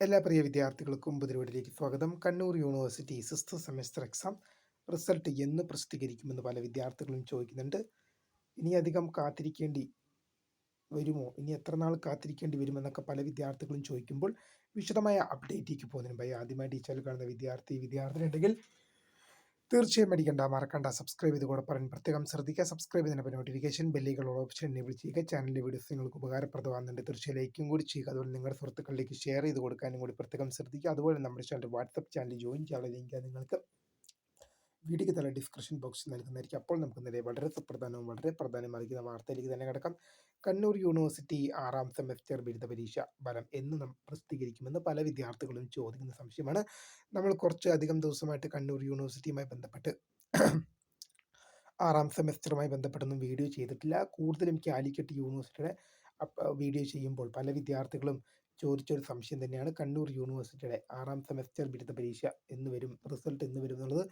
എല്ലാ പ്രിയ വിദ്യാർത്ഥികൾക്കും പുതിയ സ്വാഗതം. Kannur university sixth semester exam result എന്ന് പ്രസിദ്ധീകരിക്കുമെന്ന് പല വിദ്യാർത്ഥികളും ചോദിക്കുന്നുണ്ട്. ഇനി അധികം കാത്തിരിക്കേണ്ടി വരുമോ, ഇനി എത്ര നാൾ കാത്തിരിക്കേണ്ടി വരുമെന്നൊക്കെ പല വിദ്യാർത്ഥികളും ചോദിക്കുമ്പോൾ വിശദമായ അപ്ഡേറ്റിലേക്ക് പോകുന്നതിന് മുമ്പായി ആദ്യമായി ഈ ചാനൽ കാണുന്ന വിദ്യാർത്ഥി ഉണ്ടെങ്കിൽ തീർച്ചയായും അടിക്കണ്ട, മറക്കണ്ട, സബ്സ്ക്രൈബ് ചെയ്ത് കൂടെ പറയാൻ പ്രത്യേകം ശ്രദ്ധിക്കുക. സബ്സ്ക്രൈബ് ചെയ്യുന്ന നോട്ടിഫിക്കേഷൻ ബെല്ലുകളുള്ള ഓപ്ഷൻ എനേബിൾ ചെയ്യുക. ചാനലിലെ വീഡിയോസ് നിങ്ങൾക്ക് ഉപകാരപ്രദമാകുന്നുണ്ട് തീർച്ചയായും ലൈക്കും കൂടി ചെയ്യുക. അതുപോലെ നിങ്ങളുടെ സുഹൃത്തുക്കളിലേക്ക് ഷെയർ ചെയ്ത് കൊടുക്കാനും കൂടി പ്രത്യേകം ശ്രദ്ധിക്കുക. അതുപോലെ നമ്മുടെ ചാനൽ വാട്സപ്പ് ചാനൽ ജോയിൻ ചെയ്യാനുള്ള ലിങ്ക് നിങ്ങൾക്ക് വീഡിയോക്ക് തല ഡിസ്ക്രിപ്ഷൻ ബോക്സിൽ നൽകുന്നതായിരിക്കും. അപ്പോൾ നമുക്ക് നേരെ വളരെ വളരെ പ്രധാനമായിരിക്കുന്ന വാർത്തയിലേക്ക് തന്നെ കിടക്കാം. കണ്ണൂർ യൂണിവേഴ്സിറ്റി 6ാം സെമസ്റ്റർ ബിരുദ പരീക്ഷ ഫലം എന്ന് പ്രസിദ്ധീകരിക്കുമെന്ന് പല വിദ്യാർത്ഥികളും ചോദിക്കുന്ന സംശയമാണ്. നമ്മൾ കുറച്ച് അധികം ദിവസമായിട്ട് കണ്ണൂർ യൂണിവേഴ്സിറ്റിയുമായി ബന്ധപ്പെട്ട് 6ാം സെമസ്റ്ററുമായി ബന്ധപ്പെട്ടൊന്നും വീഡിയോ ചെയ്തിട്ടില്ല. കൂടുതലും കാലിക്കറ്റ് യൂണിവേഴ്സിറ്റിയുടെ വീഡിയോ ചെയ്യുമ്പോൾ പല വിദ്യാർത്ഥികളും ചോദിച്ചൊരു സംശയം തന്നെയാണ് കണ്ണൂർ യൂണിവേഴ്സിറ്റിയുടെ 6ാം സെമസ്റ്റർ ബിരുദ പരീക്ഷ എന്ന് വരും, റിസൾട്ട് എന്ന് വരും എന്നുള്ളത്.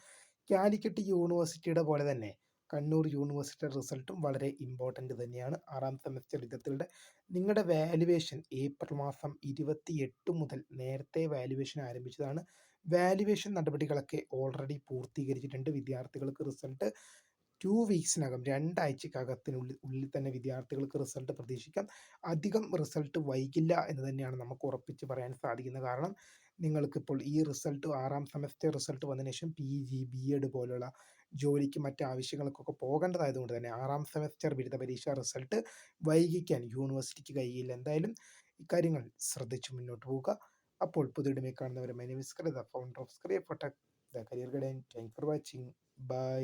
കാലിക്കറ്റ് യൂണിവേഴ്സിറ്റിയുടെ പോലെ തന്നെ കണ്ണൂർ യൂണിവേഴ്സിറ്റിയുടെ റിസൾട്ടും വളരെ ഇമ്പോർട്ടൻ്റ് തന്നെയാണ്. 6ാം സെമസ്റ്റർ വിദ്യാർത്ഥികളുടെ നിങ്ങളുടെ വാല്യുവേഷൻ ഏപ്രിൽ മാസം 28 മുതൽ നേരത്തെ വാല്യുവേഷൻ ആരംഭിച്ചതാണ്. വാല്യുവേഷൻ നടപടികളൊക്കെ ഓൾറെഡി പൂർത്തീകരിച്ചിട്ടുണ്ട്. വിദ്യാർത്ഥികൾക്ക് റിസൾട്ട് 2 വീക്സിനകം, 2 ആഴ്ചക്കകത്തിനുള്ളിൽ തന്നെ വിദ്യാർത്ഥികൾക്ക് റിസൾട്ട് പ്രതീക്ഷിക്കാം. അധികം റിസൾട്ട് വൈകില്ല എന്ന് തന്നെയാണ് നമുക്ക് ഉറപ്പിച്ച് പറയാൻ സാധിക്കുന്നത്. കാരണം നിങ്ങൾക്കിപ്പോൾ ഈ റിസൾട്ട് 6ാം സെമസ്റ്റർ റിസൾട്ട് വന്നതിന് ശേഷം PG BEd പോലുള്ള ജോലിക്ക് മറ്റ് ആവശ്യങ്ങൾക്കൊക്കെ പോകേണ്ടതായതുകൊണ്ട് തന്നെ 6ാം സെമസ്റ്റർ ബിരുദ പരീക്ഷ റിസൾട്ട് വൈകിക്കാൻ യൂണിവേഴ്സിറ്റിക്ക് കഴിയില്ല. എന്തായാലും ഇക്കാര്യങ്ങൾ ശ്രദ്ധിച്ച് മുന്നോട്ട് പോവുക. അപ്പോൾ പുതിയ കാണുന്നവരെ my name is founder of സ്ക്രിയ ഫോട്ടക് the career guide. Thank for watching. By.